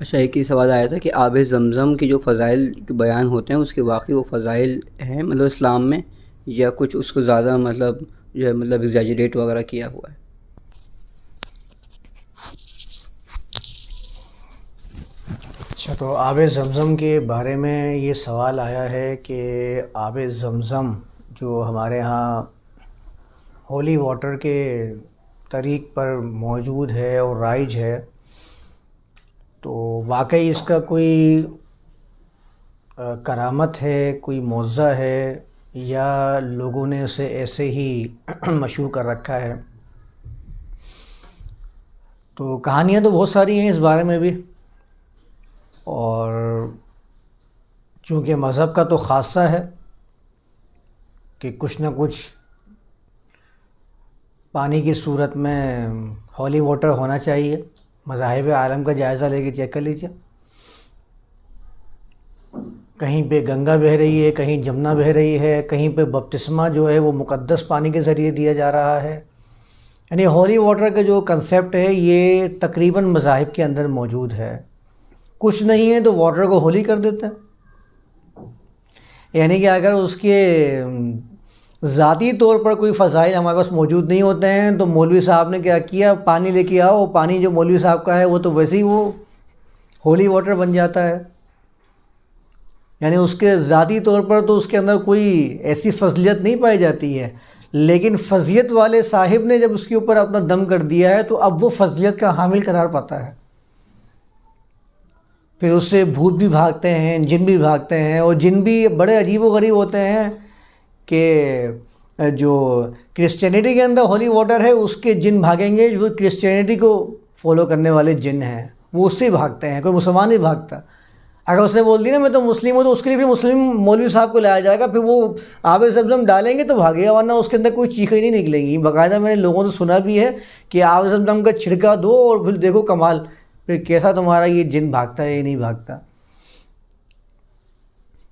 اچھا، ایک ہی سوال آیا تھا کہ آب زمزم کے جو فضائل جو بیان ہوتے ہیں اس کے واقعی وہ فضائل ہیں مطلب اسلام میں، یا کچھ اس کو زیادہ مطلب جو ہے مطلب ایگزیجریٹ وغیرہ کیا ہوا ہے؟ اچھا، تو آب زمزم کے بارے میں یہ سوال آیا ہے کہ آب زمزم جو ہمارے ہاں ہولی واٹر کے طریق پر موجود ہے اور رائج ہے، تو واقعی اس کا کوئی کرامت ہے، کوئی معجزہ ہے، یا لوگوں نے اسے ایسے ہی مشہور کر رکھا ہے؟ تو کہانیاں تو بہت ساری ہیں اس بارے میں بھی، اور چونکہ مذہب کا تو خاصہ ہے کہ کچھ نہ کچھ پانی کی صورت میں ہولی واٹر ہونا چاہیے۔ مذاہب عالم کا جائزہ لے کے چیک کر لیجیے، کہیں پہ گنگا بہہ رہی ہے، کہیں جمنا بہہ رہی ہے، کہیں پہ بپتسمہ جو ہے وہ مقدس پانی کے ذریعے دیا جا رہا ہے۔ یعنی ہولی واٹر کا جو کنسیپٹ ہے یہ تقریباً مذاہب کے اندر موجود ہے۔ کچھ نہیں ہے تو واٹر کو ہولی کر دیتے ہیں، یعنی کہ اگر اس کے ذاتی طور پر کوئی فضائل ہمارے پاس موجود نہیں ہوتے ہیں تو مولوی صاحب نے کیا کیا، پانی لے کے آؤ، پانی جو مولوی صاحب کا ہے وہ تو ویسے ہی وہ ہولی واٹر بن جاتا ہے۔ یعنی اس کے ذاتی طور پر تو اس کے اندر کوئی ایسی فضیلت نہیں پائی جاتی ہے، لیکن فضیلت والے صاحب نے جب اس کے اوپر اپنا دم کر دیا ہے تو اب وہ فضیلت کا حامل قرار پاتا ہے۔ پھر اس سے بھوت بھی بھاگتے ہیں، جن بھی بھاگتے ہیں، اور جن بھی بڑے عجیب و غریب ہوتے ہیں کہ جو کرسچینٹی کے اندر ہولی واٹر ہے اس کے جن بھاگیں گے جو کرسچینٹی کو فالو کرنے والے جن ہیں، وہ اس سے بھاگتے ہیں، کوئی مسلمان نہیں بھاگتا۔ اگر اس نے بول دی نا میں تو مسلم ہوں تو اس کے لیے پھر مسلم مولوی صاحب کو لایا جائے گا، پھر وہ آب زمزم ڈالیں گے تو بھاگے گا، ورنہ اس کے اندر کوئی چیخیں نہیں نکلیں گی۔ باقاعدہ میں نے لوگوں سے سنا بھی ہے کہ آب زمزم کا چھڑکا دو اور پھر دیکھو کمال، پھر کیسا تمہارا یہ جن بھاگتا ہے یا نہیں بھاگتا۔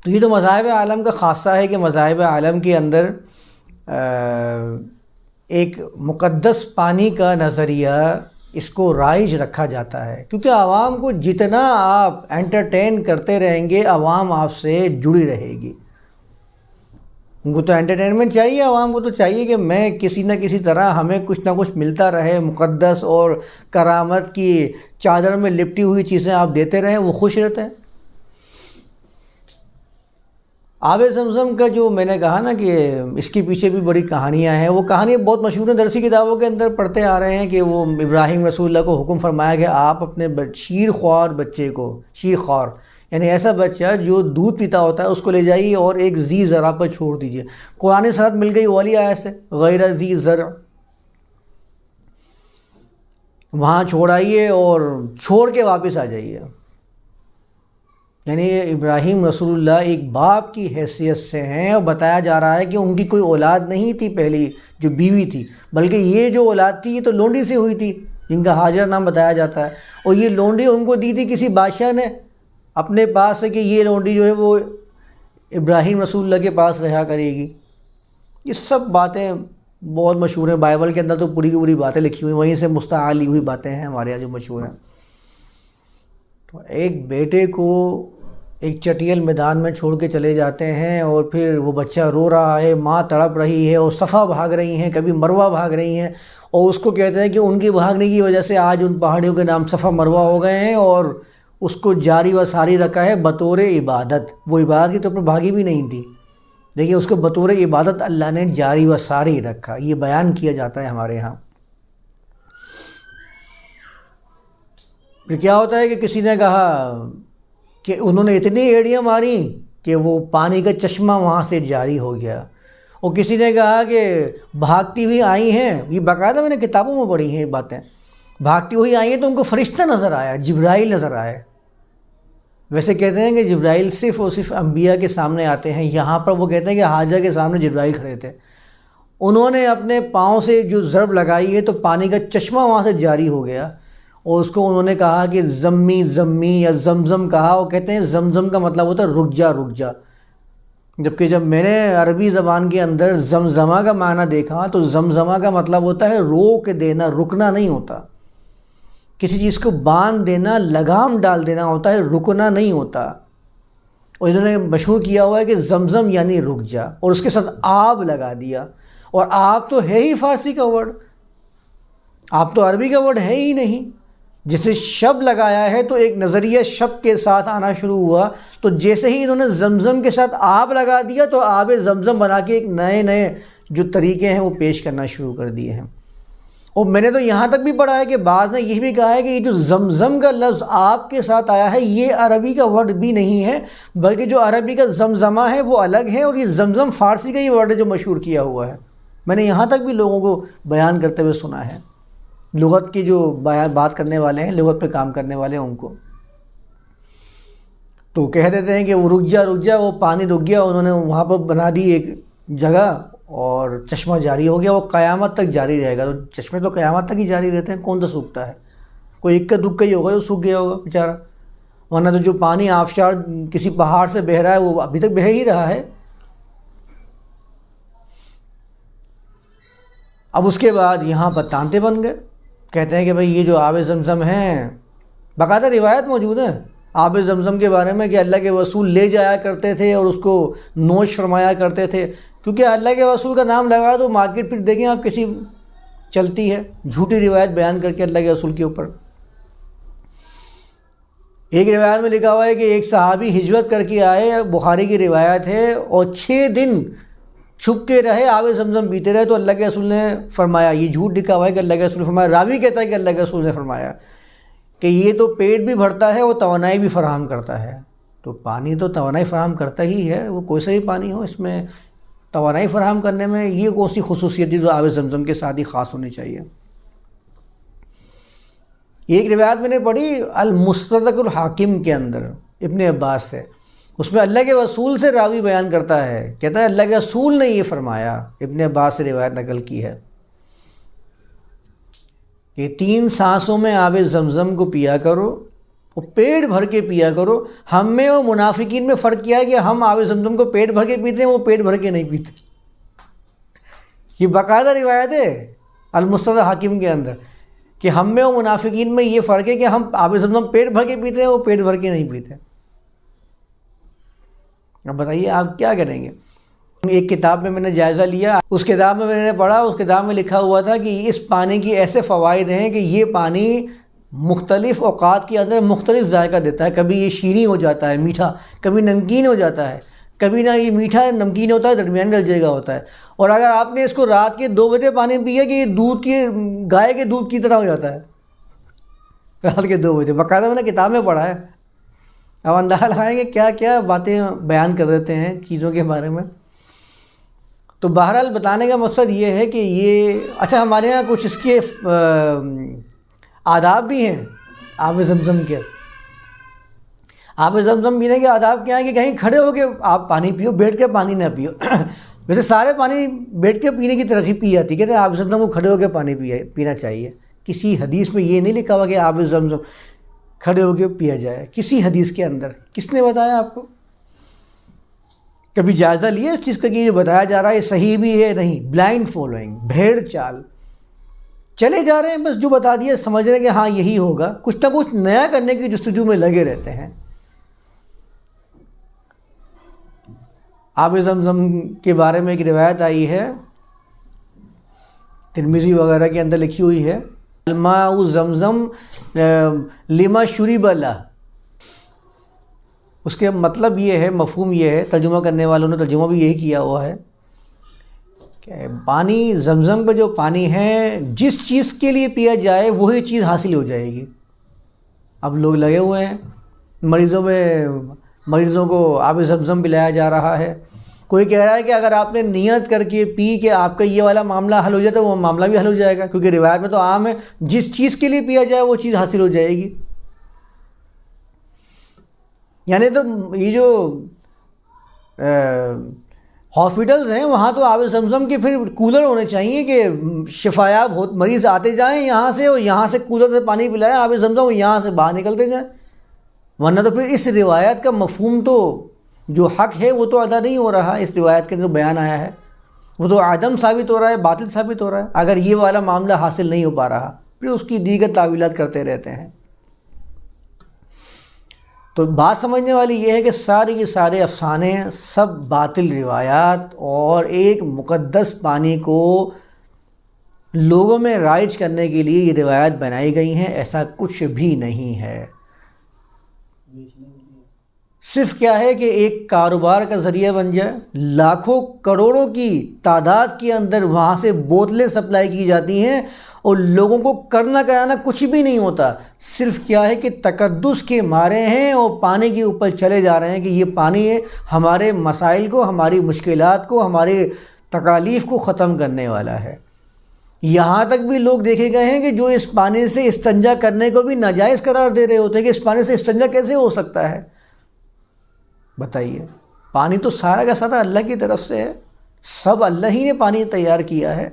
تو یہ تو مذاہب عالم کا خاصہ ہے کہ مذاہب عالم کے اندر ایک مقدس پانی کا نظریہ اس کو رائج رکھا جاتا ہے، کیونکہ عوام کو جتنا آپ انٹرٹین کرتے رہیں گے عوام آپ سے جڑی رہے گی۔ ان کو تو انٹرٹینمنٹ چاہیے، عوام کو تو چاہیے کہ میں کسی نہ کسی طرح ہمیں کچھ نہ کچھ ملتا رہے، مقدس اور کرامت کی چادر میں لپٹی ہوئی چیزیں آپ دیتے رہیں، وہ خوش رہتے ہیں۔ آب زمزم کا جو میں نے کہا نا کہ اس کے پیچھے بھی بڑی کہانیاں ہیں، وہ کہانیاں بہت مشہور ہیں، درسی کتابوں کے اندر پڑھتے آ رہے ہیں کہ وہ ابراہیم رسول اللہ کو حکم فرمایا کہ آپ اپنے شیر خوار بچے کو، شیر خوار یعنی ایسا بچہ جو دودھ پیتا ہوتا ہے اس کو لے جائیے اور ایک ذی زرع پر چھوڑ دیجیے۔ قرآن سند مل گئی والی آیت سے، غیر ذی زرع، وہاں چھوڑ آئیے اور چھوڑ کے واپس آ جائیے۔ یعنی ابراہیم رسول اللہ ایک باپ کی حیثیت سے ہیں، اور بتایا جا رہا ہے کہ ان کی کوئی اولاد نہیں تھی پہلی جو بیوی تھی، بلکہ یہ جو اولاد تھی یہ تو لونڈی سے ہوئی تھی جن کا ہاجر نام بتایا جاتا ہے، اور یہ لونڈی ان کو دی تھی کسی بادشاہ نے اپنے پاس سے کہ یہ لونڈی جو ہے وہ ابراہیم رسول اللہ کے پاس رہا کرے گی۔ یہ سب باتیں بہت مشہور ہیں، بائبل کے اندر تو پوری کی پوری باتیں لکھی ہوئی، وہیں سے مستعار لی ہوئی باتیں ہیں ہمارے یہاں جو مشہور ہیں۔ تو ایک بیٹے کو ایک چٹیل میدان میں چھوڑ کے چلے جاتے ہیں، اور پھر وہ بچہ رو رہا ہے، ماں تڑپ رہی ہے، اور صفا بھاگ رہی ہیں، کبھی مروہ بھاگ رہی ہیں، اور اس کو کہتے ہیں کہ ان کی بھاگنے کی وجہ سے آج ان پہاڑیوں کے نام صفا مروہ ہو گئے ہیں، اور اس کو جاری و ساری رکھا ہے بطور عبادت۔ وہ عبادت کے طور پر بھاگی بھی نہیں تھی، لیکن اس کو بطور عبادت اللہ نے جاری و ساری رکھا، یہ بیان کیا جاتا ہے ہمارے ہاں۔ پھر کیا ہوتا ہے کہ کسی نے کہا کہ انہوں نے اتنی ایڑیاں ماری کہ وہ پانی کا چشمہ وہاں سے جاری ہو گیا، اور کسی نے کہا کہ بھاگتی ہوئی آئی ہیں، یہ باقاعدہ میں نے کتابوں میں پڑھی ہیں یہ باتیں، بھاگتی ہوئی آئی ہیں تو ان کو فرشتہ نظر آیا، جبرائیل نظر آئے۔ ویسے کہتے ہیں کہ جبرائیل صرف اور صرف انبیاء کے سامنے آتے ہیں، یہاں پر وہ کہتے ہیں کہ حاجہ کے سامنے جبرائیل کھڑے تھے، انہوں نے اپنے پاؤں سے جو ضرب لگائی ہے تو پانی کا چشمہ وہاں سے جاری ہو گیا، اور اس کو انہوں نے کہا کہ زمی زمی یا زمزم کہا، وہ کہتے ہیں زمزم کا مطلب ہوتا ہے رک جا رک جا، جبکہ جب میں نے عربی زبان کے اندر زمزمہ کا معنی دیکھا تو زمزمہ کا مطلب ہوتا ہے روک دینا، رکنا نہیں ہوتا، کسی چیز کو باندھ دینا، لگام ڈال دینا ہوتا ہے، رکنا نہیں ہوتا۔ اور انہوں نے مشہور کیا ہوا ہے کہ زمزم یعنی رک جا، اور اس کے ساتھ آب لگا دیا، اور آب تو ہے ہی فارسی کا ورڈ، آب تو عربی کا ورڈ ہے ہی نہیں۔ جسے شب لگایا ہے تو ایک نظریہ شب کے ساتھ آنا شروع ہوا، تو جیسے ہی انہوں نے زمزم کے ساتھ آب لگا دیا تو آب زمزم بنا کے ایک نئے جو طریقے ہیں وہ پیش کرنا شروع کر دیے ہیں۔ اور میں نے تو یہاں تک بھی پڑھا ہے کہ بعض نے یہ بھی کہا ہے کہ یہ جو زمزم کا لفظ آپ کے ساتھ آیا ہے یہ عربی کا ورڈ بھی نہیں ہے، بلکہ جو عربی کا زمزمہ ہے وہ الگ ہے، اور یہ زمزم فارسی کا ہی ورڈ ہے جو مشہور کیا ہوا ہے۔ میں نے یہاں تک بھی لوگوں کو بیان کرتے ہوئے سنا ہے، لغت کی جو بات کرنے والے ہیں، لغت پہ کام کرنے والے ہیں، ان کو تو کہہ دیتے ہیں کہ وہ رک جا، وہ پانی رک گیا، انہوں نے وہاں پر بنا دی ایک جگہ اور چشمہ جاری ہو گیا، وہ قیامت تک جاری رہے گا۔ تو چشمے تو قیامت تک ہی جاری رہتے ہیں، کون سا سوکھتا ہے؟ کوئی اکا دکا ہی ہوگا جو سوکھ گیا ہوگا بیچارہ، ورنہ تو جو پانی آبشار کسی پہاڑ سے بہہ رہا ہے وہ ابھی تک بہہ ہی رہا ہے۔ اب اس کے بعد یہاں پر تانتے بن گئے، کہتے ہیں کہ بھئی یہ جو آب زمزم ہیں، باقاعدہ روایت موجود ہے آب زمزم کے بارے میں کہ اللہ کے رسول لے جایا کرتے تھے اور اس کو نوش فرمایا کرتے تھے، کیونکہ اللہ کے رسول کا نام لگا تو مارکیٹ پھر دیکھیں آپ کسی چلتی ہے جھوٹی روایت بیان کر کے اللہ کے رسول کے اوپر۔ ایک روایت میں لکھا ہوا ہے کہ ایک صحابی ہجرت کر کے آئے، بخاری کی روایت ہے، اور 6 دن چھپ کے رہے، آب زمزم پیتے رہے، تو اللہ کے رسول نے فرمایا، یہ جھوٹ لکھا ہوا ہے کہ اللہ کے رسول نے فرمایا، راوی کہتا ہے کہ اللہ کے رسول نے فرمایا کہ یہ تو پیٹ بھی بھرتا ہے اور توانائی بھی فراہم کرتا ہے۔ تو پانی تو توانائی فراہم کرتا ہی ہے، وہ کوئی سا بھی پانی ہو، اس میں توانائی فراہم کرنے میں یہ کون سی خصوصیت ہے جو آب زمزم کے ساتھ ہی خاص ہونی چاہیے۔ ایک روایت میں نے پڑھی المستدرک الحاکم کے اندر ابن عباس سے، اس میں اللہ کے رسول سے راوی بیان کرتا ہے، کہتا ہے اللہ کے رسول نے یہ فرمایا، ابن عباس سے روایت نقل کی ہے کہ 3 سانسوں میں آب زمزم کو پیا کرو، وہ پیٹ بھر کے پیا کرو۔ ہم میں اور منافقین میں فرق کیا ہے کہ ہم آب زمزم کو پیٹ بھر کے پیتے ہیں، وہ پیٹ بھر کے نہیں پیتے۔ یہ باقاعدہ روایت ہے المستدرک حاکم کے اندر کہ ہم میں اور منافقین میں یہ فرق ہے کہ ہم آب زمزم پیٹ بھر کے پیتے ہیں، وہ پیٹ بھر کے نہیں پیتے۔ اب بتائیے آپ کیا کریں گے؟ ایک کتاب میں میں نے جائزہ لیا، اس کتاب میں نے پڑھا، اس کتاب میں لکھا ہوا تھا کہ اس پانی کی ایسے فوائد ہیں کہ یہ پانی مختلف اوقات کے اندر مختلف ذائقہ دیتا ہے، کبھی یہ شیریں ہو جاتا ہے میٹھا، کبھی نمکین ہو جاتا ہے، کبھی نہ یہ میٹھا نمکین ہوتا ہے، درمیان ڈل گا ہوتا ہے۔ اور اگر آپ نے اس کو رات کے 2 بجے پانی پیا کہ یہ دودھ کی گائے کے دودھ کی طرح ہو جاتا ہے، رات کے 2 بجے، باقاعدہ میں نے کتاب میں پڑھا ہے۔ اب اندازہ لگائیں کہ کیا کیا باتیں بیان کر دیتے ہیں چیزوں کے بارے میں۔ تو بہرحال بتانے کا مقصد یہ ہے کہ یہ اچھا ہمارے یہاں کچھ اس کے آداب بھی ہیں آب زمزم کے۔ آب زمزم پینے کے آداب کیا ہیں کہ کہیں کھڑے ہو کے آپ پانی پیو، بیٹھ کے پانی نہ پیو۔ ویسے سارے پانی بیٹھ کے پینے کی ترغیب کی جاتی ہے، کہتے ہیں آب زمزم کو کھڑے ہو کے پانی پینا چاہیے۔ کسی حدیث میں یہ نہیں لکھا ہوا کہ آب زمزم کھڑے ہو کے پیا جائے، کسی حدیث کے اندر۔ کس نے بتایا آپ کو؟ کبھی جائزہ لیا اس چیز کا کہ یہ جو بتایا جا رہا ہے یہ صحیح بھی ہے؟ نہیں، بلائنڈ فالوئنگ، بھیڑ چال، چلے جا رہے ہیں، بس جو بتا دیا سمجھ رہے ہیں کہ ہاں یہی ہوگا، کچھ نہ کچھ نیا کرنے کی جستجو میں لگے رہتے ہیں۔ آب زمزم کے بارے میں ایک روایت آئی ہے، ترمذی وغیرہ کے اندر لکھی ہوئی ہے، الماء زمزم لما شرب لہ۔ اس کے مطلب یہ ہے، مفہوم یہ ہے، ترجمہ کرنے والوں نے ترجمہ بھی یہی کیا ہوا ہے کہ پانی زمزم کا جو پانی ہے جس چیز کے لیے پیا جائے وہی چیز حاصل ہو جائے گی۔ اب لوگ لگے ہوئے ہیں مریضوں کو آب زمزم پلایا جا رہا ہے۔ کوئی کہہ رہا ہے کہ اگر آپ نے نیت کر کے پی کہ آپ کا یہ والا معاملہ حل ہو جائے تو وہ معاملہ بھی حل ہو جائے گا، کیونکہ روایت میں تو عام ہے جس چیز کے لیے پیا جائے وہ چیز حاصل ہو جائے گی۔ یعنی تو یہ جو ہاسپٹلز ہیں وہاں تو آب زمزم کے پھر کولر ہونے چاہیے کہ شفایاب مریض آتے جائیں یہاں سے، اور یہاں سے کولر سے پانی پلائیں آب زمزم، یہاں سے باہر نکلتے جائیں، ورنہ تو پھر اس روایت کا مفہوم تو جو حق ہے وہ تو ادا نہیں ہو رہا۔ اس روایت کے جو بیان آیا ہے وہ تو عدم ثابت ہو رہا ہے، باطل ثابت ہو رہا ہے، اگر یہ والا معاملہ حاصل نہیں ہو پا رہا۔ پھر اس کی دیگر تعویلات کرتے رہتے ہیں۔ تو بات سمجھنے والی یہ ہے کہ سارے کے سارے افسانے سب باطل روایات اور ایک مقدس پانی کو لوگوں میں رائج کرنے کے لیے یہ روایات بنائی گئی ہیں، ایسا کچھ بھی نہیں ہے۔ صرف کیا ہے کہ ایک کاروبار کا ذریعہ بن جائے، لاکھوں کروڑوں کی تعداد کے اندر وہاں سے بوتلیں سپلائی کی جاتی ہیں اور لوگوں کو کرنا کرانا کچھ بھی نہیں ہوتا، صرف کیا ہے کہ تقدس کے مارے ہیں اور پانی کے اوپر چلے جا رہے ہیں کہ یہ پانی ہمارے مسائل کو، ہماری مشکلات کو، ہمارے تکالیف کو ختم کرنے والا ہے۔ یہاں تک بھی لوگ دیکھے گئے ہیں کہ جو اس پانی سے استنجا کرنے کو بھی ناجائز قرار دے رہے ہوتے ہیں کہ اس پانی سے استنجا کیسے ہو سکتا ہے؟ بتائیے، پانی تو سارا کا سارا اللہ کی طرف سے ہے، سب اللہ ہی نے پانی تیار کیا ہے۔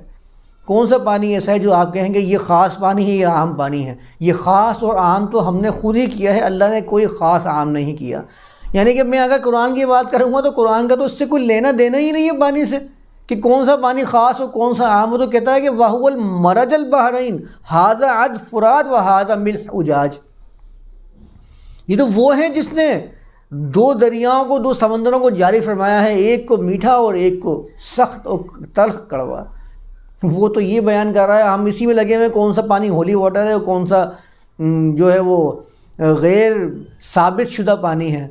کون سا پانی ایسا ہے جو آپ کہیں گے یہ خاص پانی ہے، یہ عام پانی ہے؟ یہ خاص اور عام تو ہم نے خود ہی کیا ہے، اللہ نے کوئی خاص عام نہیں کیا۔ یعنی کہ میں اگر قرآن کی بات کروں گا تو قرآن کا تو اس سے کوئی لینا دینا ہی نہیں ہے پانی سے، کہ کون سا پانی خاص اور کون سا عام۔ وہ تو کہتا ہے کہ وَهُوَ الْمَرَجَ الْبَحْرَيْنِ هَذَا عَذْبٌ فُرَاتٌ وَهَذَا مِلْحٌ أُجَاجٌ۔ یہ تو وہ ہیں جس نے دو دریاؤں کو، دو سمندروں کو جاری فرمایا ہے، ایک کو میٹھا اور ایک کو سخت اور تلخ کڑوا۔ وہ تو یہ بیان کر رہا ہے، ہم اسی میں لگے ہوئے کون سا پانی ہولی واٹر ہے اور کون سا جو ہے وہ غیر ثابت شدہ پانی ہے۔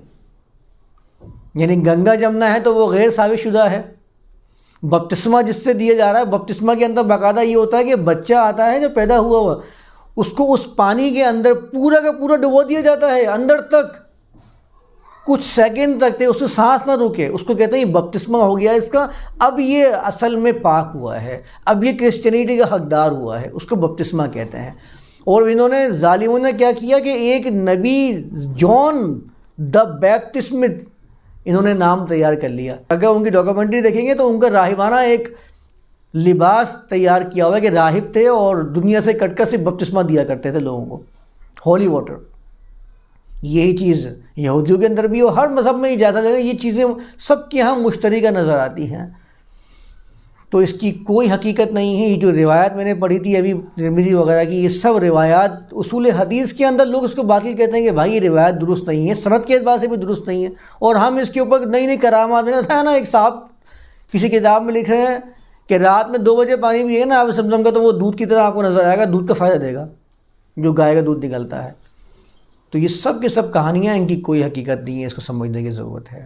یعنی گنگا جمنا ہے تو وہ غیر ثابت شدہ ہے۔ بپتسمہ جس سے دیا جا رہا ہے، بپتسمہ کے اندر باقاعدہ یہ ہوتا ہے کہ بچہ آتا ہے جو پیدا ہوا ہوا، اس کو اس پانی کے اندر پورا کا پورا ڈبو دیا جاتا ہے، اندر تک کچھ سیکنڈ تک اس سے سانس نہ رکے، اس کو کہتے ہیں یہ بپتسمہ ہو گیا اس کا، اب یہ اصل میں پاک ہوا ہے، اب یہ کرسچینٹی کا حقدار ہوا ہے، اس کو بپتسمہ کہتے ہیں۔ اور انہوں نے ظالموں نے کیا کیا کہ ایک نبی جان دا بیپٹسمٹ انہوں نے نام تیار کر لیا۔ اگر ان کی ڈاکومنٹری دیکھیں گے تو ان کا راہبانہ ایک لباس تیار کیا ہوا ہے کہ راہب تھے اور دنیا سے کٹ کر سے بپتسمہ دیا کرتے تھے لوگوں کو، ہولی واٹر۔ یہی چیز یہودیوں کے اندر بھی اور ہر مذہب میں اجازت ہے، یہ چیزیں سب کے ہاں مشترکہ نظر آتی ہیں۔ تو اس کی کوئی حقیقت نہیں ہے۔ یہ جو روایات میں نے پڑھی تھی ابھی ترمذی وغیرہ کی، یہ سب روایات اصول حدیث کے اندر لوگ اس کو باطل کہتے ہیں کہ بھائی یہ روایت درست نہیں ہے، سند کے اعتبار سے بھی درست نہیں ہے، اور ہم اس کے اوپر نئی نئی کرامات میں تھا نا، ایک صاحب کسی کتاب میں لکھ رہے ہیں کہ رات میں 2 بجے پانی پیے نا آپ زمزم کا تو وہ دودھ کی طرح آپ کو نظر آئے گا، دودھ کا فائدہ دے گا جو گائے کا دودھ نکلتا ہے۔ تو یہ سب کے سب کہانیاں، ان کی کوئی حقیقت نہیں ہے، اس کو سمجھنے کی ضرورت ہے۔